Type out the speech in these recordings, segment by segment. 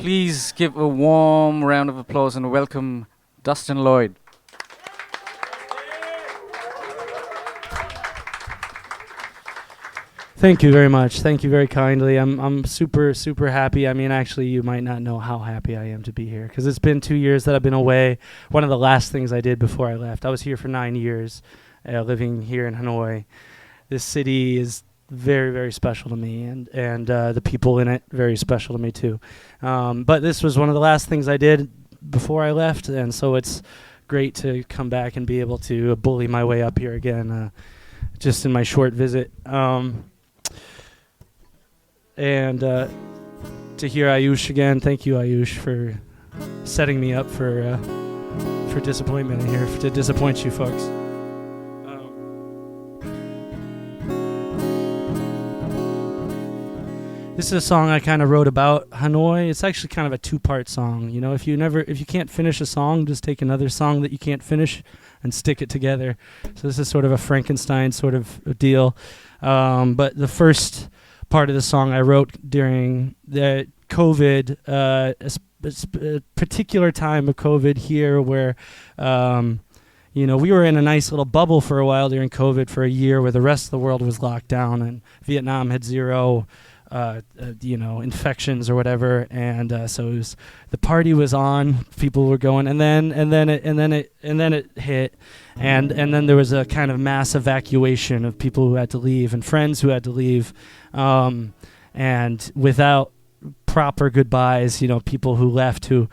Please give a warm round of applause and welcome Dustin Lloyd. Thank you very much. Thank you very kindly. I'm super happy. I mean, actually, you might not know how happy I am to be here because it's been 2 years that I've been away. One of the last things I did before I left. I was here for 9 years, living here in Hanoi. This city is very special to me, and the people in it very special to me too. But this was one of the last things I did before I left, and so it's great to come back and be able to bully my way up here again, just in my short visit. And to hear Ayush again, thank you, Ayush, for setting me up for disappointment in here, to disappoint you folks. This is a song I kind of wrote about Hanoi. It's actually kind of a two-part song. You know, if you can't finish a song, just take another song that you can't finish and stick it together. So this is sort of a Frankenstein sort of a deal. But the first part of the song I wrote during the COVID, a particular time of COVID here where, we were in a nice little bubble for a while during COVID for a year where the rest of the world was locked down and Vietnam had zero infections or whatever, and so it was, the party was on, people were going, and then it hit, and then there was a kind of mass evacuation of people who had to leave and friends who had to leave, and without proper goodbyes, people who left who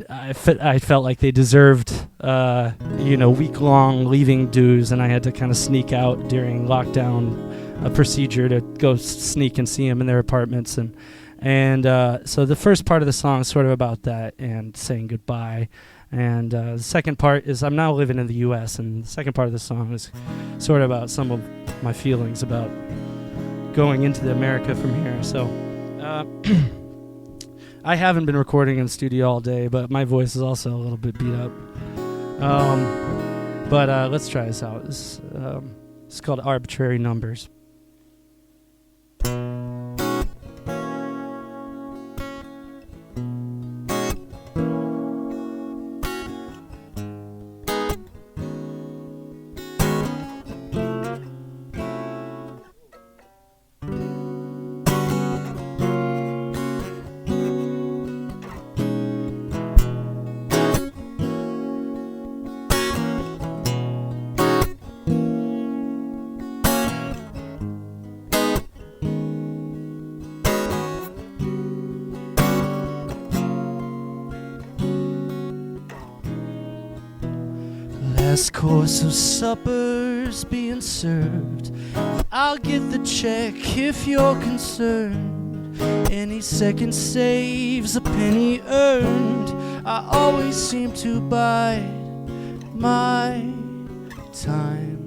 I felt like they deserved, week-long leaving dues, and I had to kind of sneak out during lockdown, a procedure to go sneak and see them in their apartments, and so the first part of the song is sort of about that and saying goodbye, and the second part is I'm now living in the U.S., and the second part of the song is sort of about some of my feelings about going into the America from here. So I haven't been recording in the studio all day, but my voice is also a little bit beat up. But let's try this out. It's called Arbitrary Numbers. Last course of supper's being served. I'll get the check if you're concerned. Any second saves a penny earned. I always seem to bide my time.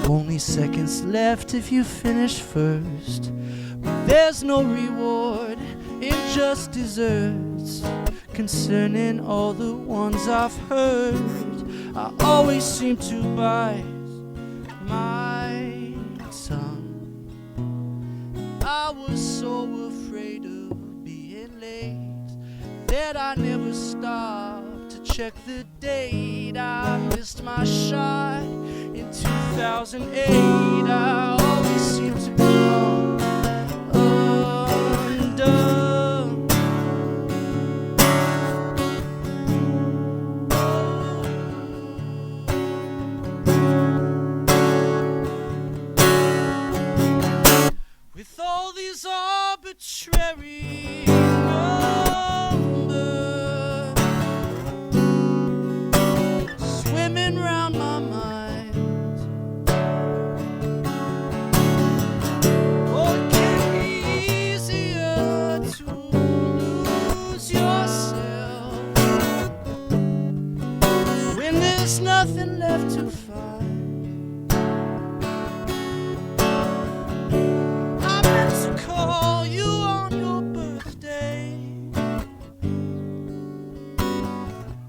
Only seconds left if you finish first. But there's no reward in just desserts. Concerning all the ones I've heard, I always seem to bite my tongue. I was so afraid of being late that I never stopped to check the date. I missed my shot in 2008. I always seem to come undone. With all these arbitrary numbers swimming round my mind, oh, it can be easier to lose yourself when there's nothing left to find. Call you on your birthday,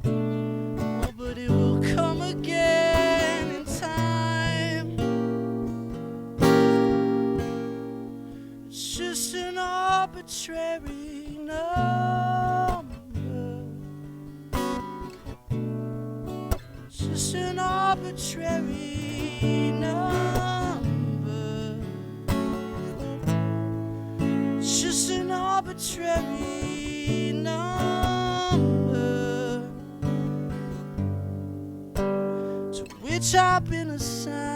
oh, but it will come again in time. It's just an arbitrary number. arbitrary number. It's just an arbitrary number to which I've been assigned.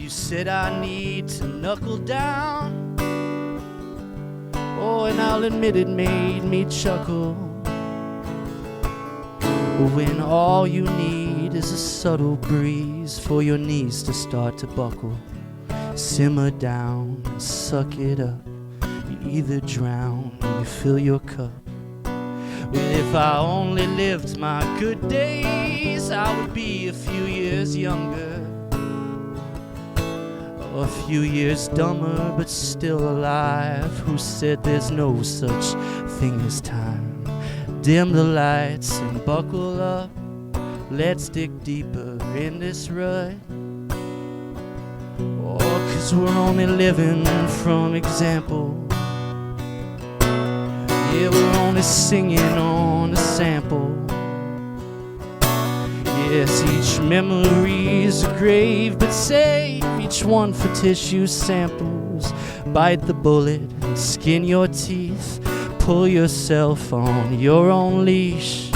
Said I need to knuckle down. Oh, and I'll admit it made me chuckle. When all you need is a subtle breeze for your knees to start to buckle. Simmer down and suck it up. You either drown or you fill your cup. Well, if I only lived my good days, I would be a few years younger. A few years dumber, but still alive. Who said there's no such thing as time? Dim the lights and buckle up. Let's dig deeper in this rut. Oh, 'cause we're only living from example. Yeah, we're only singing on a sample. Yes, each memory's a grave, but save each one for tissue samples. Bite the bullet and skin your teeth. Pull yourself on your own leash.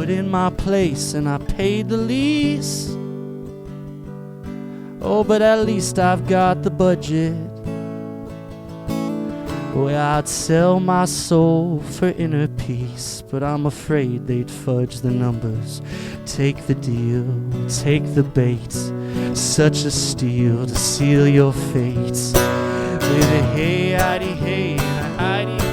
In my place and I paid the lease. Oh, but at least I've got the budget. Boy, I'd sell my soul for inner peace, but I'm afraid they'd fudge the numbers. Take the deal, take the bait. Such a steal to seal your fate. With a hey-idey hey and a hidey ho.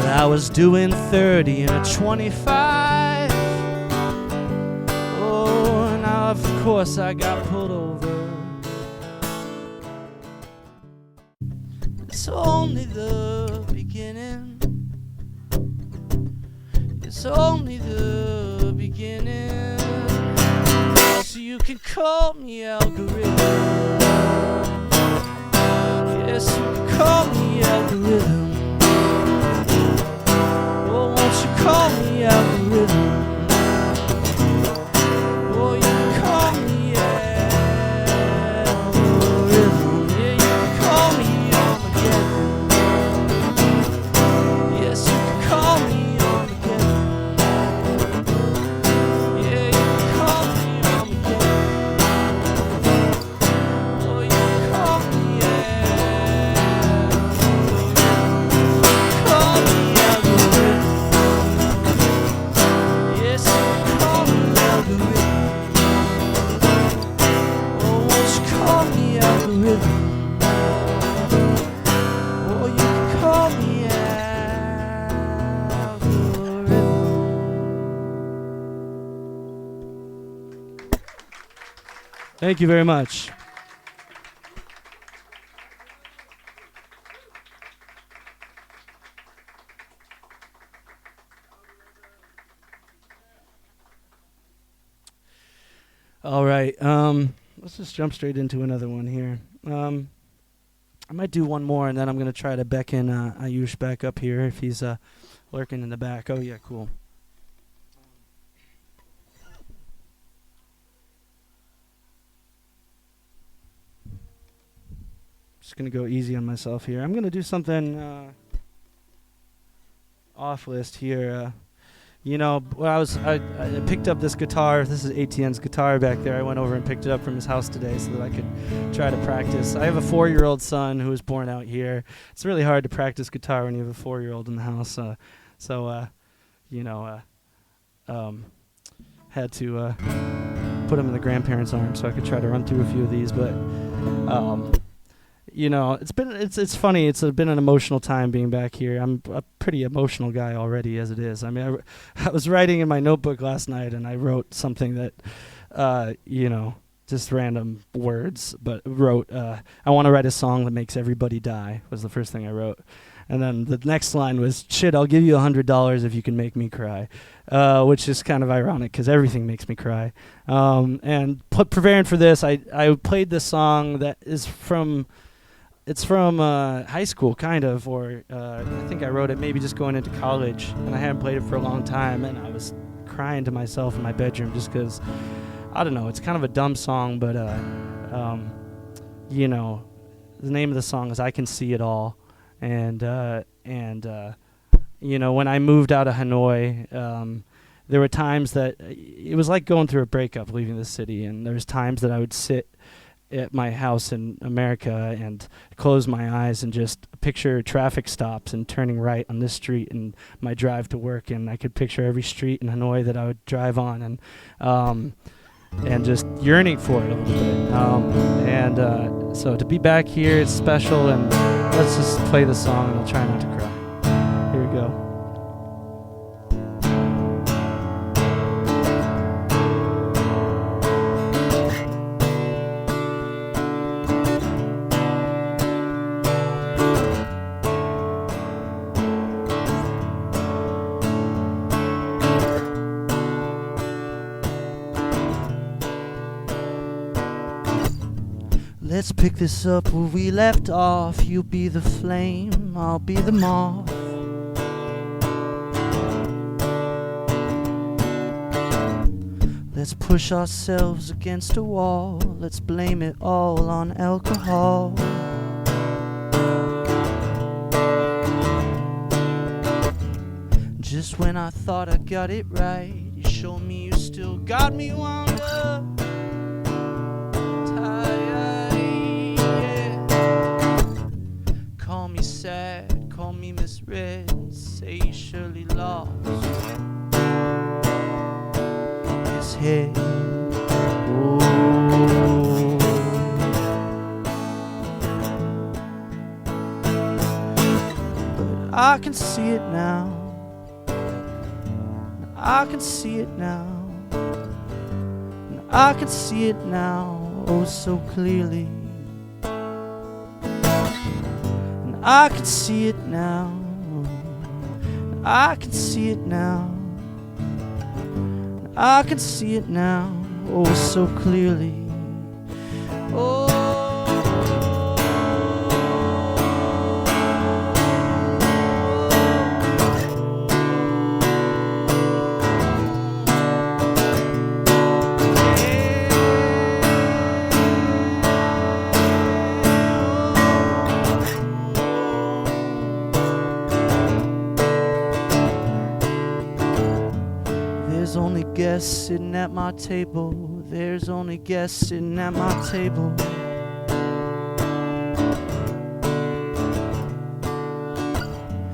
I was doing 30 and a 25. Oh, now of course I got pulled over. It's only the beginning. It's only the beginning. So you can call me algorithm. Yes, you can call me algorithm. Call me algorithm. Oh, you can call me algorithm. Yeah, you can call me Armageddon. Yes, you can call me Armageddon. Yeah, you can call me Armageddon. Oh, you can call me Thank you very much. All right, let's just jump straight into another one here. I might do one more, and then I'm going to try to beckon Ayush back up here if he's lurking in the back. Oh, yeah, cool. Just going to go easy on myself here. I'm going to do something off list here. You know, when I picked up this guitar. This is ATN's guitar back there. I went over and picked it up from his house today so that I could try to practice. I have a 4-year-old son who was born out here. It's really hard to practice guitar when you have a 4-year-old in the house. Had to put him in the grandparents' arms so I could try to run through a few of these. But it's funny. It's been an emotional time being back here. I'm a pretty emotional guy already as it is. I mean, I was writing in my notebook last night, and I wrote something that, just random words, but wrote, I want to write a song that makes everybody die, was the first thing I wrote. And then the next line was, shit, I'll give you $100 if you can make me cry, which is kind of ironic because everything makes me cry. Preparing for this, I played this song that is from high school, kind of, or I think I wrote it maybe just going into college, and I hadn't played it for a long time, and I was crying to myself in my bedroom just because, I don't know, it's kind of a dumb song, but, the name of the song is I Can See It All. And when I moved out of Hanoi, there were times that it was like going through a breakup, leaving the city. And there was times that I would sit at my house in America and close my eyes and just picture traffic stops and turning right on this street and my drive to work. And I could picture every street in Hanoi that I would drive on and just yearning for it a little bit. So to be back here, it's special, and let's just play the song and I'll try not to cry. Here we go. Let's pick this up where we left off. You be the flame, I'll be the moth. Let's push ourselves against a wall. Let's blame it all on alcohol. Just when I thought I got it right, you showed me you still got me wound up. Call me sad, call me misread, say you surely lost his head. Oh. But I can see it now, I can see it now, and I can see it now, oh so clearly. I can see it now, I can see it now, I can see it now, oh so clearly. Oh. There's only guests sitting at my table. There's only guests sitting at my table.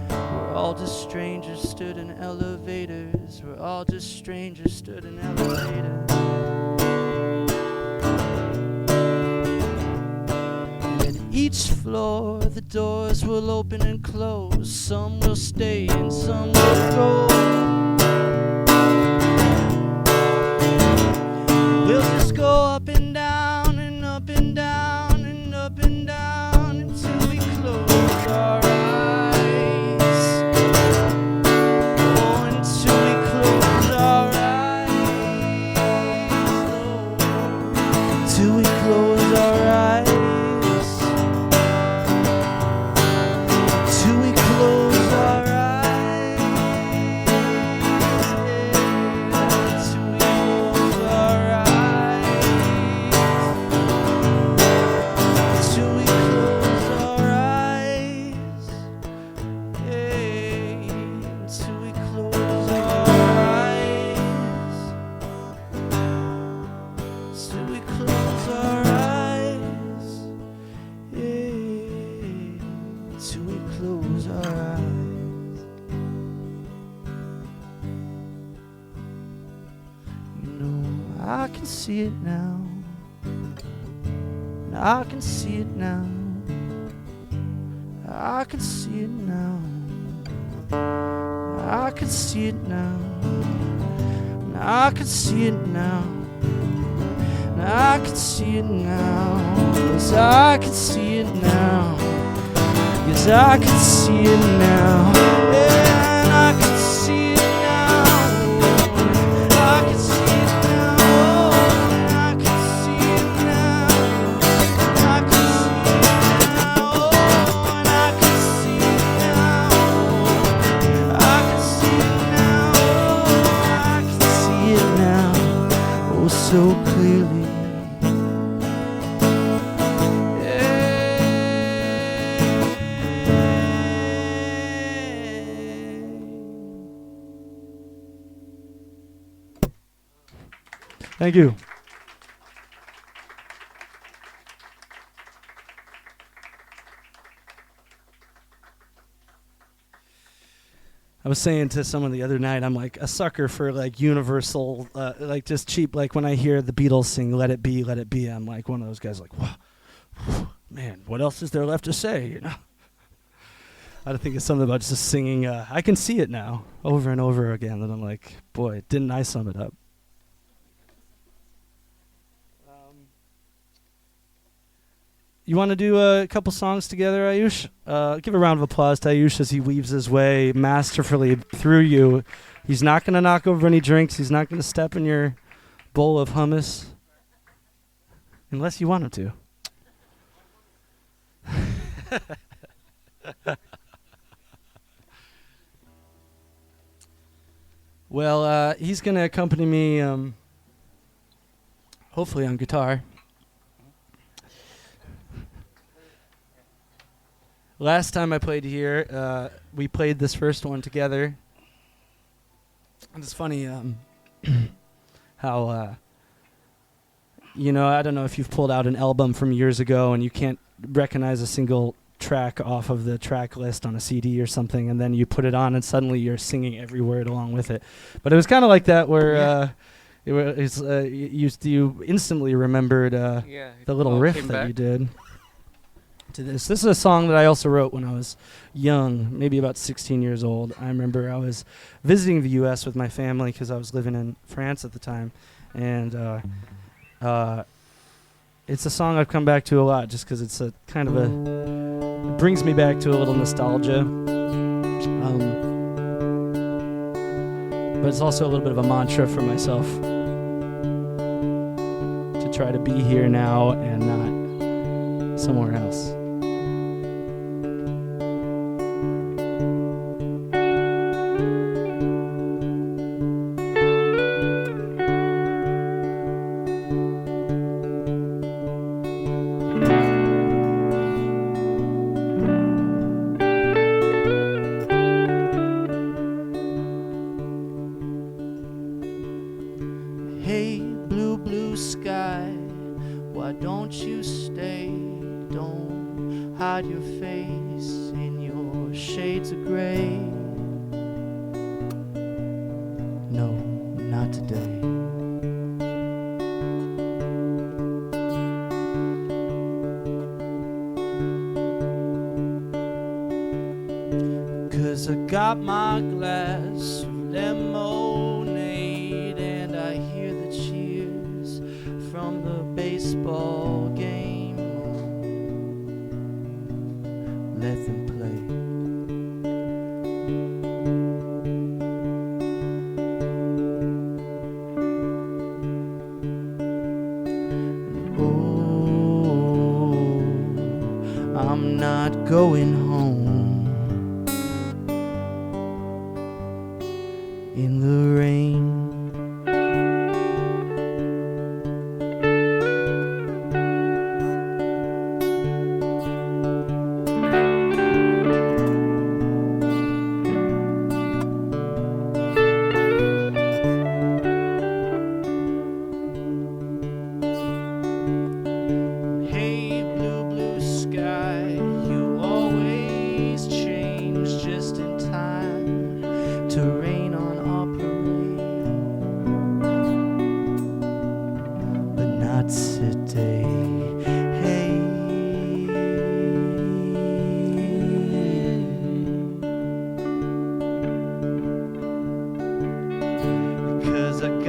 We're all just strangers stood in elevators. We're all just strangers stood in elevators. And at each floor the doors will open and close. Some will stay and some will go. We'll just go up and down and up and down and up and down until we close our eyes. Oh, until we close our eyes. Oh, till we close our eyes. Till we close our eyes. can see it now. I can see it now. I can see it now. I can see it now. I can see it now. I can see it now. Yes, I can see it now. Yes, I can see it now. Yeah, and I can see it now. I can see it now. I can see it now. I can see it now. And I can see it now. I can see it now. I can see it now. Oh, so clearly. Thank you. I was saying to someone the other night, I'm like a sucker for like universal, like just cheap. Like when I hear the Beatles sing "Let It Be, Let It Be," I'm like one of those guys. Like, wow, man, what else is there left to say? You know, I think it's something about just singing. I can see it now, over and over again. And I'm like, boy, didn't I sum it up? You want to do a couple songs together, Ayush? Give a round of applause to Ayush as he weaves his way masterfully through you. He's not going to knock over any drinks. He's not going to step in your bowl of hummus. Unless you want him to. Well, he's going to accompany me, hopefully on guitar. Last time I played here, we played this first one together. And it's funny how, you know, I don't know if you've pulled out an album from years ago and you can't recognize a single track off of the track list on a CD or something, and then you put it on and suddenly you're singing every word along with it. But it was kind of like that where you instantly remembered the little riff that you did. To this. This is a song that I also wrote when I was young, maybe about 16 years old. I remember I was visiting the U.S. with my family because I was living in France at the time, and it's a song I've come back to a lot just because it's a kind of it brings me back to a little nostalgia, but it's also a little bit of a mantra for myself to try to be here now and not somewhere else.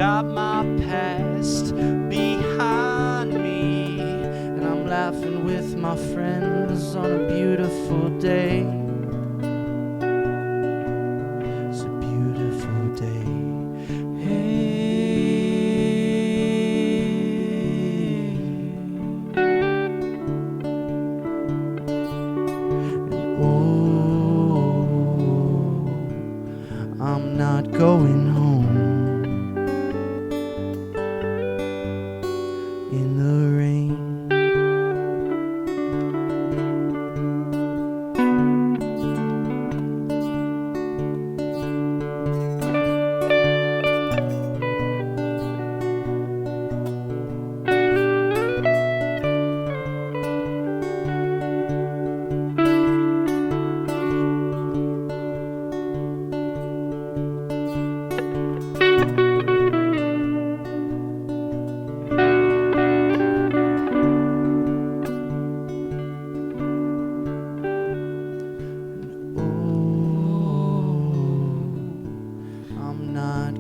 got my past behind me, and I'm laughing with my friends on a beautiful day. It's a beautiful day. I'm not going home in the rain.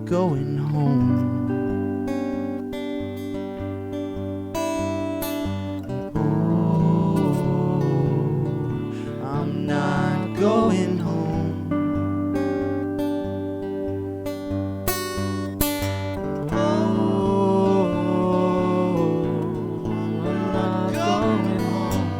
Going home. Oh, I'm not going home. Oh, I'm not going home.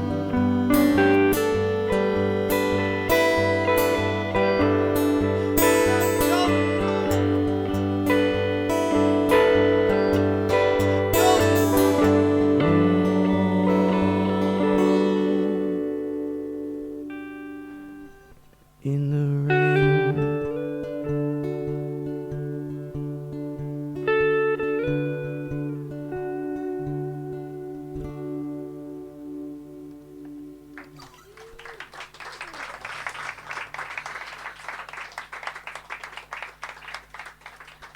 In the rain.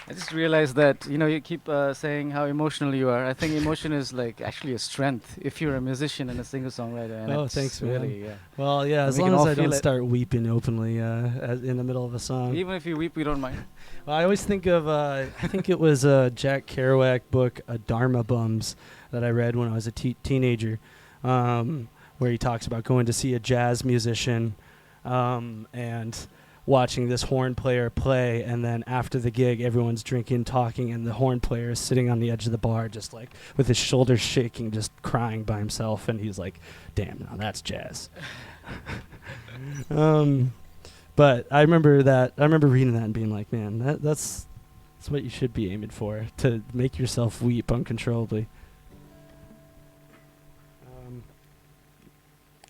I just realized that, you keep saying how emotional you are. I think emotion is like actually a strength if you're a musician and a singer-songwriter. And Oh, it's thanks, man. really, yeah. Well, yeah, as we long can as all I don't feel it. start weeping openly in the middle of a song. Even if you weep, we don't mind. Well, I always think of, I think it was a Jack Kerouac book, Dharma Bums, that I read when I was a teenager, where he talks about going to see a jazz musician and watching this horn player play, and then after the gig, everyone's drinking, talking, and the horn player is sitting on the edge of the bar just like with his shoulders shaking, just crying by himself, and he's like, damn, now that's jazz. But I remember reading that and being like, man, that's what you should be aiming for, to make yourself weep uncontrollably.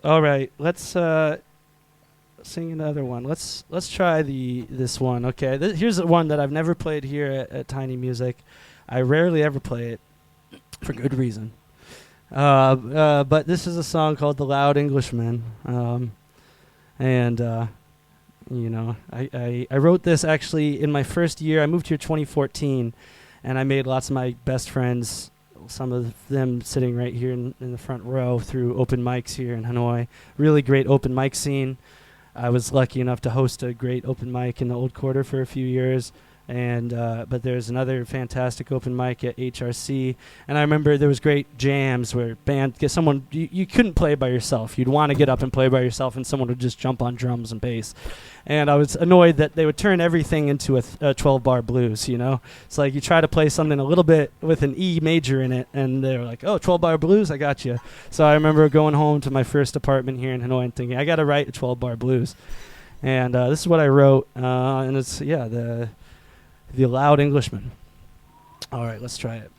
All right, let's sing another one. Let's try this one. Okay, here's the one that I've never played here at Tiny Music. I rarely ever play it for good reason. But this is a song called "The Loud Englishman," and I wrote this actually in my first year. I moved here 2014, and I made lots of my best friends. Some of them sitting right here in the front row through open mics here in Hanoi. Really great open mic scene. I was lucky enough to host a great open mic in the Old Quarter for a few years, and but there's another fantastic open mic at HRC, and I remember there was great jams where you couldn't play by yourself. You'd want to get up and play by yourself, and someone would just jump on drums and bass. And I was annoyed that they would turn everything into a 12-bar blues, It's like you try to play something a little bit with an E major in it, and they were like, oh, 12-bar blues, I got you. So I remember going home to my first apartment here in Hanoi and thinking, I got to write a 12-bar blues. And this is what I wrote, and it's, the Loud Englishman. All right, let's try it.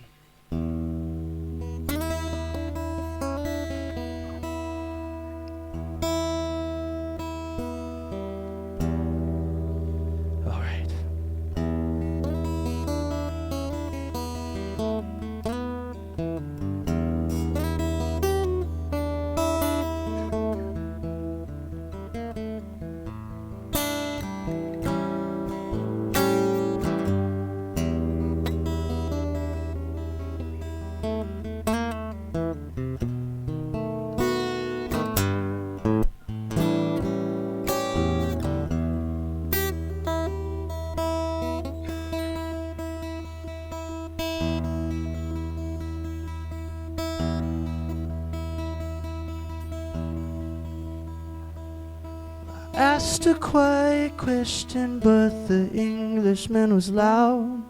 just a quiet question, but the Englishman was loud.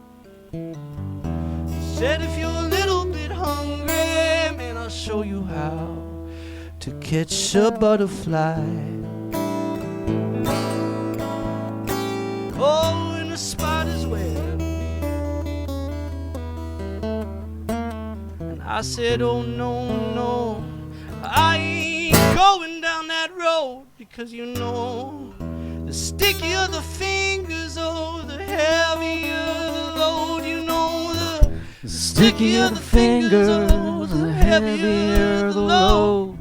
Said if you're a little bit hungry, man, I'll show you how to catch a butterfly. Oh, in a spider's web. And I said, oh no, no, I ain't going down that road, because you know, the stickier the fingers, oh, the heavier the load. You know, the stickier the fingers, oh, the heavier the load.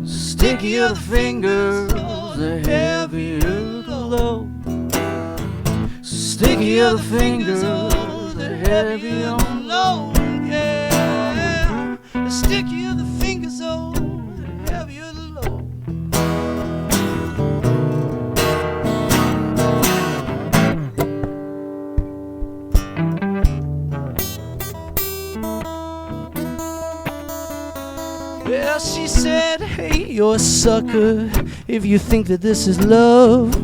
Stickier the fingers, the heavier the load. Stickier the fingers, the heavier the load. Yeah, the stickier the fingers, oh, the heavier the load. Well, she said, hey, you're a sucker if you think that this is love.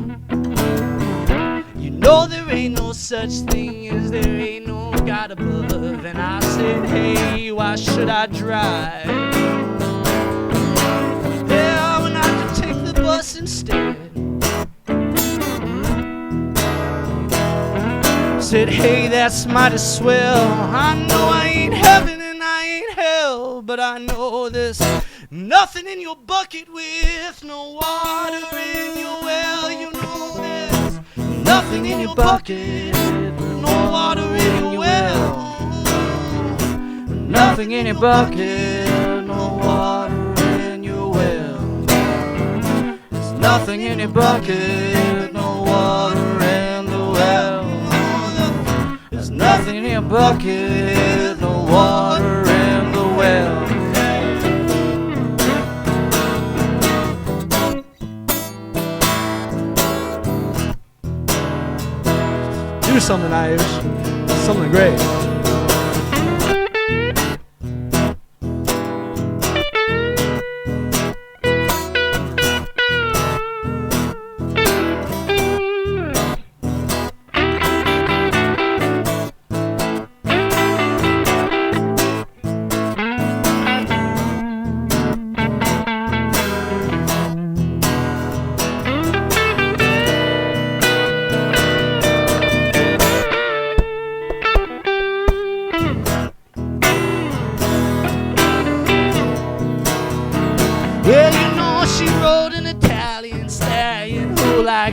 You know there ain't no such thing as there ain't no God above. And I said, hey, why should I drive? Yeah, when I could take the bus instead. Said, hey, that's mighty swell. I know I ain't heaven and I ain't hell, but I know there's nothing in your bucket with no water in your well. You know there's nothing in your bucket with no water in your well. Nothing in your bucket, no water in your well. There's nothing in your bucket, no water in the well. There's nothing in your bucket, no water in the well. Do something, Irish. Something great.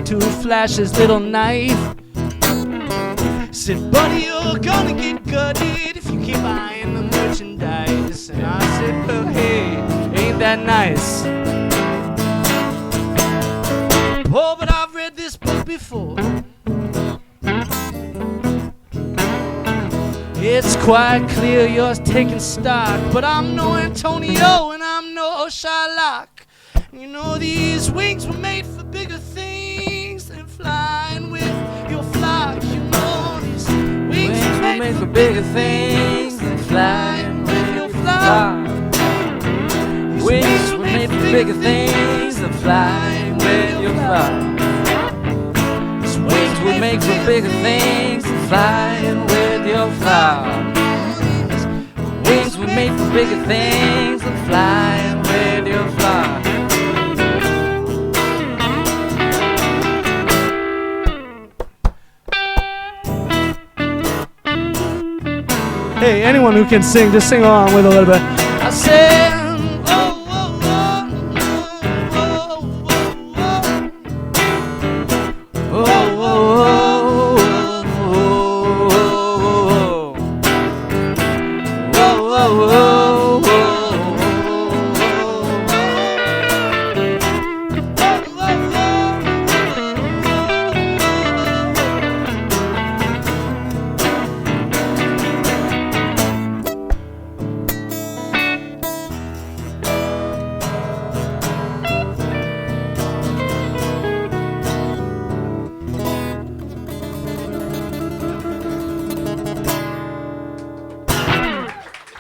To flash his little knife. Said, buddy, you're gonna get gutted if you keep buying the merchandise. And I said, well, hey, ain't that nice? Oh, but I've read this book before. It's quite clear you're taking stock, but I'm no Antonio and I'm no Shylock. You know, these wings were made for bigger things than flying with your flock. You know, these wings were made for bigger things than flying with your flock. Wings were made for bigger things than flying with your flock. These wings were made for bigger things than flying with your flock. Wings were made for bigger things than flying with your flock. Hey, anyone who can sing, just sing along with a little bit. I said, oh, oh, oh, oh,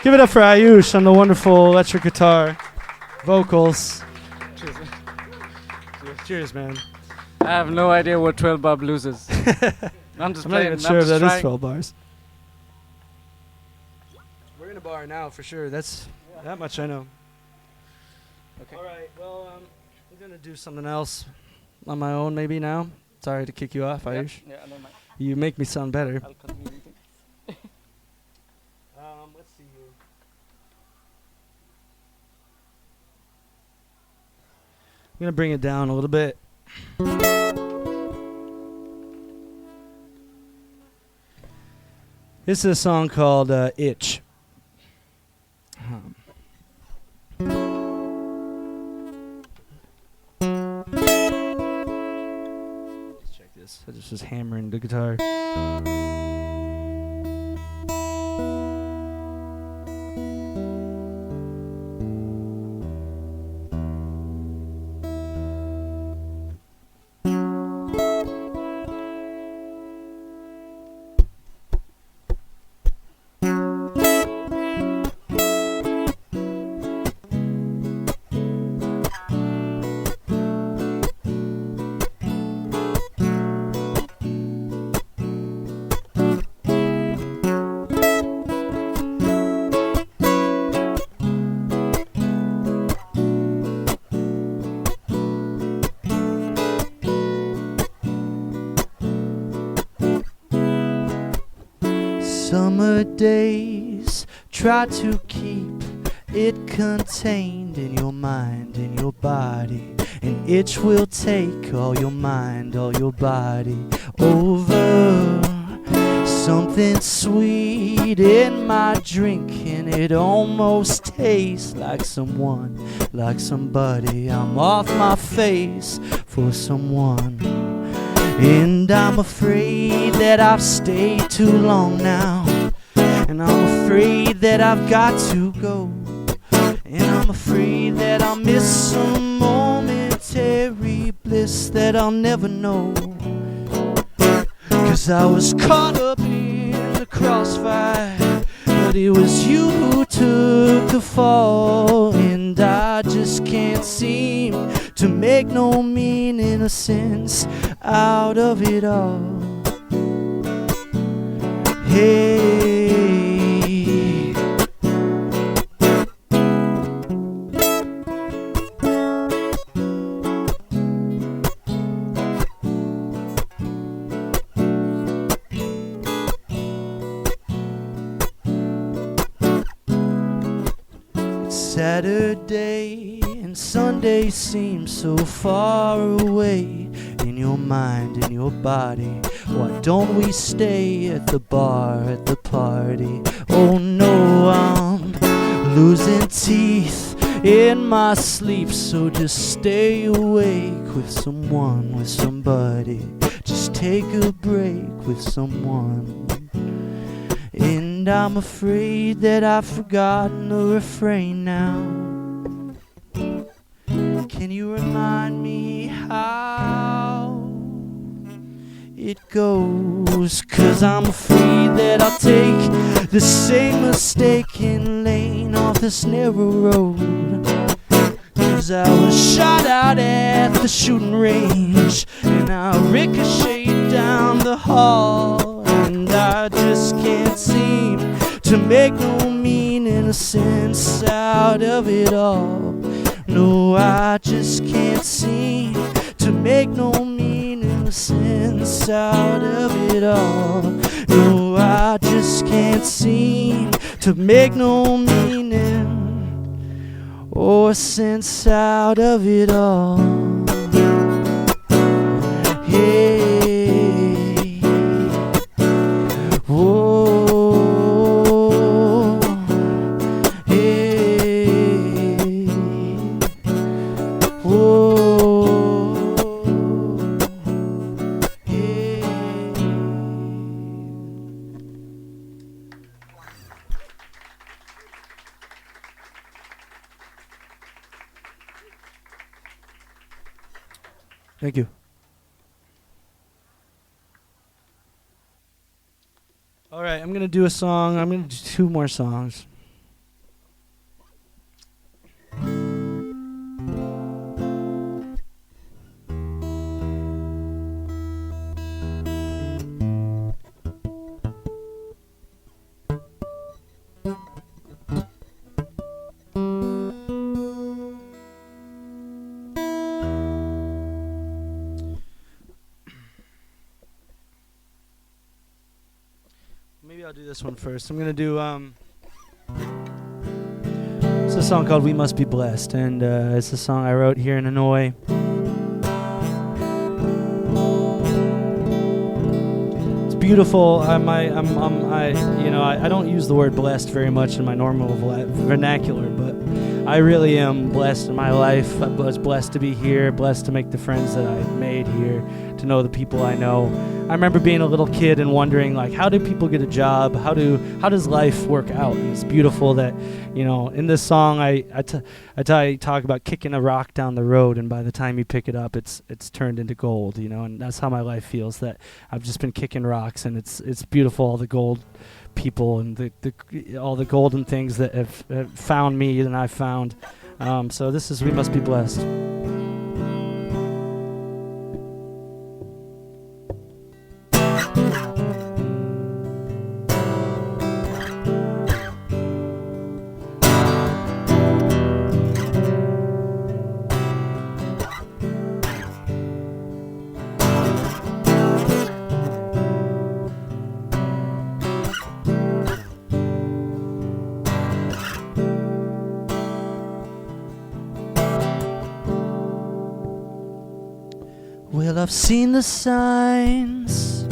Give it up for Ayush on the wonderful electric guitar vocals. Cheers, man. I have no idea what 12 bar blues is. I'm just I'm not playing. even sure if just that is trying. 12 bars. We're in a bar now for sure. That's that much I know. Okay. All right. Well, I'm gonna do something else on my own maybe now. Sorry to kick you off, Irish. Yeah, no, mind. You make me sound better. I'll continue eating. Let's see here. I'm gonna bring it down a little bit. This is a song called Itch. Let's check this. I just was hammering the guitar. Summer days, try to keep it contained in your mind, in your body. An itch will take all your mind, all your body over. Something sweet in my drink, and it almost tastes like someone, like somebody. I'm off my face for someone. And I'm afraid that I've stayed too long now, and I'm afraid that I've got to go, and I'm afraid that I'll miss some momentary bliss that I'll never know. 'Cause I was caught up in the crossfire, but it was you who took the fall, and I just can't seem to make no meaning or sense out of it all. Hey, it's Saturday and Sunday seem so far away. In your mind, in your body, why don't we stay at the bar, at the party? Oh no, I'm losing teeth in my sleep, so just stay awake with someone, with somebody. Just take a break with someone. And I'm afraid that I've forgotten the refrain now. Can you remind me how it goes? 'Cause I'm afraid that I'll take the same mistaken lane off this narrow road. 'Cause I was shot out at the shooting range, and I ricocheted down the hall, and I just can't seem to make no meaning or sense out of it all. No, I just can't seem to make no meaning or sense out of it all. No, I just can't seem to make no meaning or sense out of it all. Hey, whoa. Thank you. All right, I'm going to do a song. I'm going to do two more songs. maybe I'll do this one first. I'm gonna do it's a song called "We Must Be Blessed," and it's a song I wrote here in Hanoi. It's beautiful. I don't use the word blessed very much in my normal vernacular, but I really am blessed in my life. I was blessed to be here, blessed to make the friends that I made here, to know the people I know. I remember being a little kid and wondering, like, how do people get a job? How does life work out? And it's beautiful that, in this song I talk about kicking a rock down the road, and by the time you pick it up, it's turned into gold. And that's how my life feels. That I've just been kicking rocks, and it's beautiful. All the gold people and all the golden things that have found me and I found. So this is "We Must Be Blessed." Well, I've seen the signs,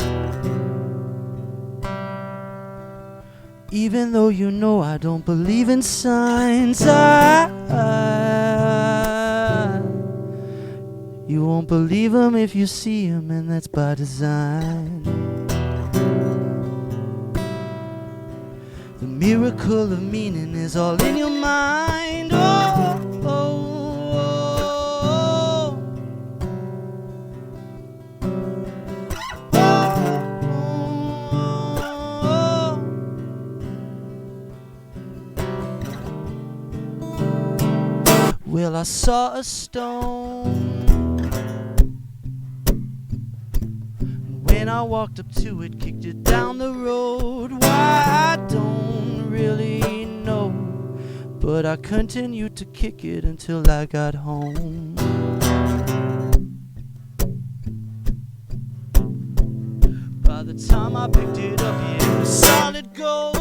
even though I don't believe in signs. You won't believe them if you see them, and that's by design. The miracle of meaning is all in your mind. Well, I saw a stone, when I walked up to it, kicked it down the road. Why, I don't really know, but I continued to kick it until I got home. By the time I picked it up, it was solid gold.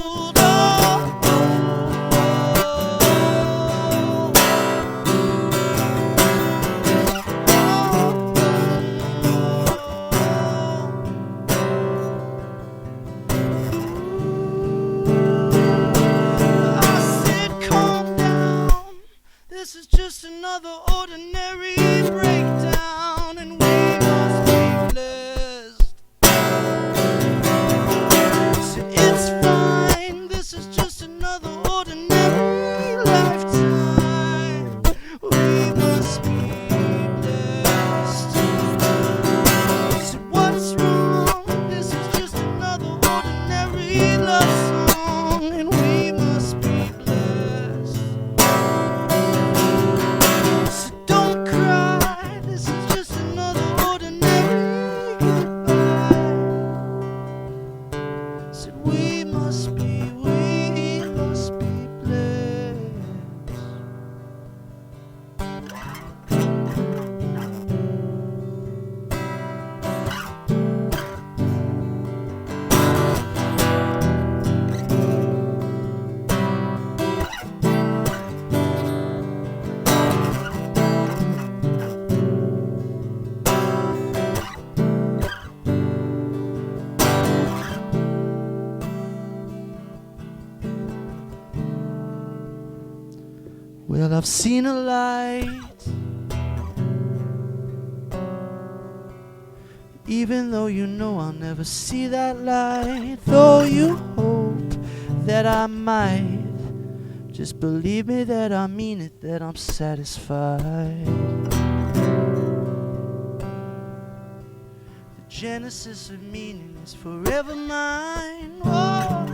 Another ordinary breakdown, and we must be blessed. So it's fine, this is just another ordinary lifetime. We must be blessed. So what's wrong? This is just another ordinary love song, and we must be blessed. Well, I've seen a light, even though I'll never see that light. Though you hope that I might, just believe me that I mean it, that I'm satisfied. The genesis of meaning is forever mine. Oh.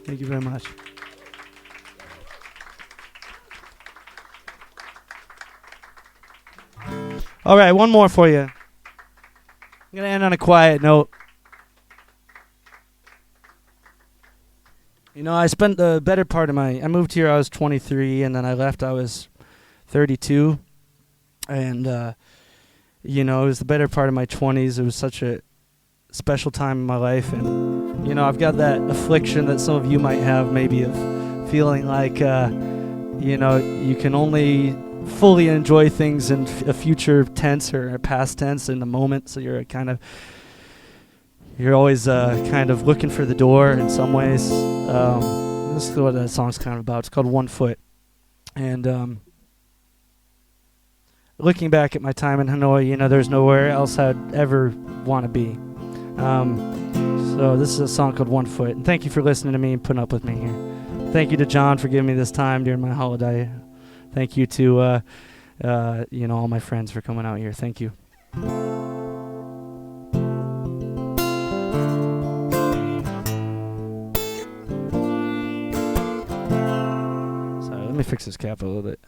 Thank you very much. All right, one more for you. I'm going to end on a quiet note. You know, I spent the better part of I moved here, I was 23, and then I left, I was 32. And, you know, it was the better part of my 20s. It was such a special time in my life. And, you know, I've got that affliction that some of you might have, maybe, of feeling like, you know, you can only fully enjoy things in a future tense or a past tense in the moment. So you're always kind of looking for the door in some ways. This is what that song's kind of about. It's called One Foot. And looking back at my time in Hanoi, you know, there's nowhere else I'd ever want to be. So this is a song called One Foot. And thank you for listening to me and putting up with me here. Thank you to John for giving me this time during my holiday. Thank you to, you know, all my friends for coming out here. Thank you. Sorry, let me fix this cap a little bit.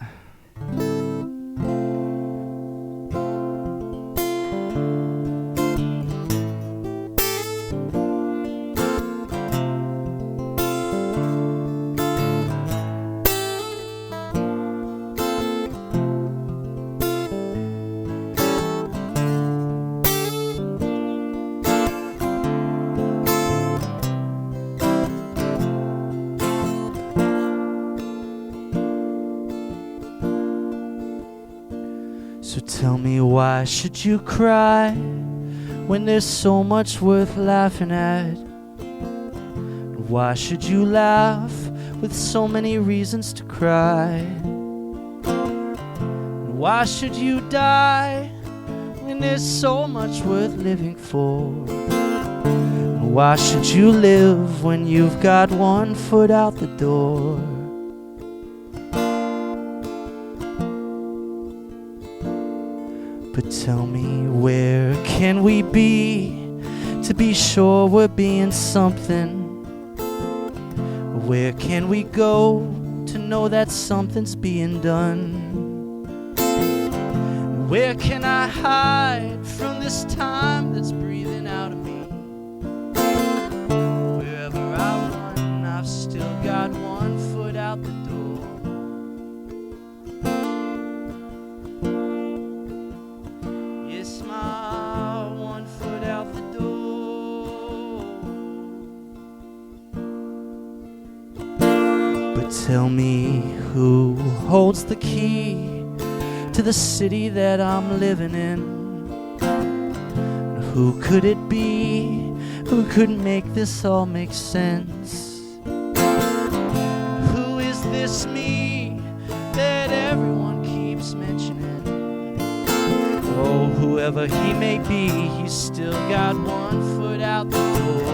So tell me, why should you cry when there's so much worth laughing at? Why should you laugh with so many reasons to cry? Why should you die when there's so much worth living for? Why should you live when you've got one foot out the door? But tell me, where can we be to be sure we're being something? Where can we go to know that something's being done? Where can I hide from this time that's breathing out of me? Wherever I run, I've still got one foot out the door. Yes, my one foot out the door. But tell me, who holds the key to the city that I'm living in? Who could it be? Who could make this all make sense? Who is this me that everyone keeps mentioning? Oh, whoever he may be, he's still got one foot out the door.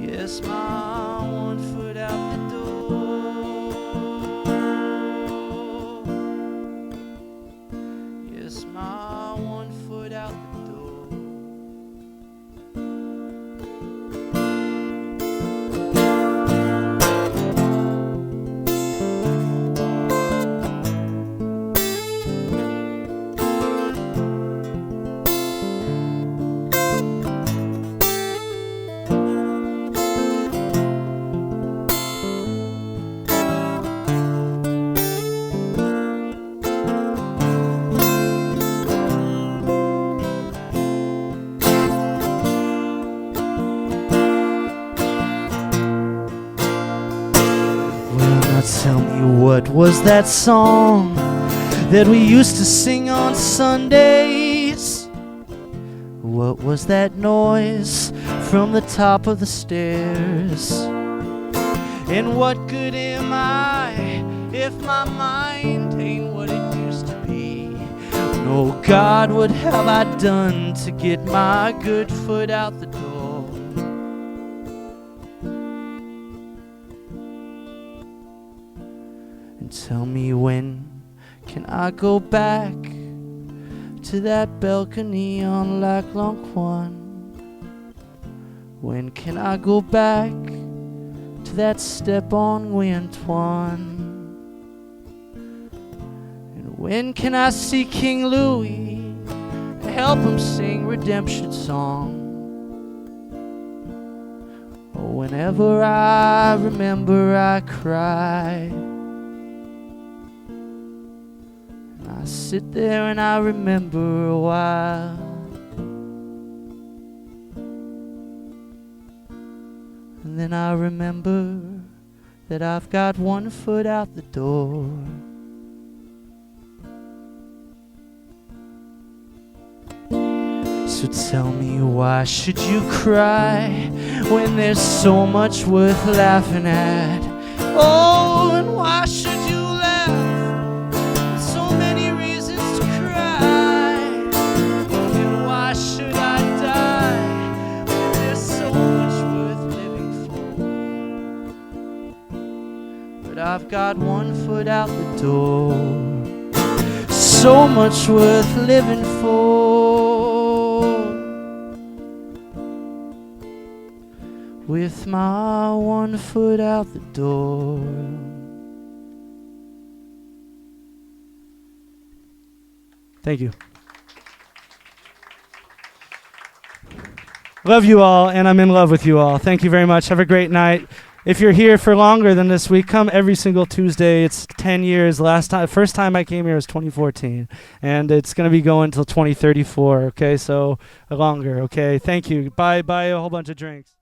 Yes, my one foot out the door. Yes, my one foot out the door. Tell me, what was that song that we used to sing on Sundays? What was that noise from the top of the stairs? And what good am I if my mind ain't what it used to be? No, God, what have I done to get my good foot out the door? Tell me, when can I go back to that balcony on Lac Long Quan? When can I go back to that step on Antoine? And when can I see King Louis to help him sing redemption song? Oh, whenever I remember, I cry. And I sit there and I remember a while. And then I remember that I've got one foot out the door. So tell me, why should you cry when there's so much worth laughing at? Oh, and why should you laugh? So many reasons to cry. And why should I die when there's so much worth living for? But I've got one foot out the door. So much worth living for. With my one foot out the door. Thank you. Love you all, and I'm in love with you all. Thank you very much. Have a great night. If you're here for longer than this week, come every single Tuesday. It's 10 years. First time I came here was 2014, and it's going to be going until 2034. Okay, so longer. Okay, thank you. Buy a whole bunch of drinks.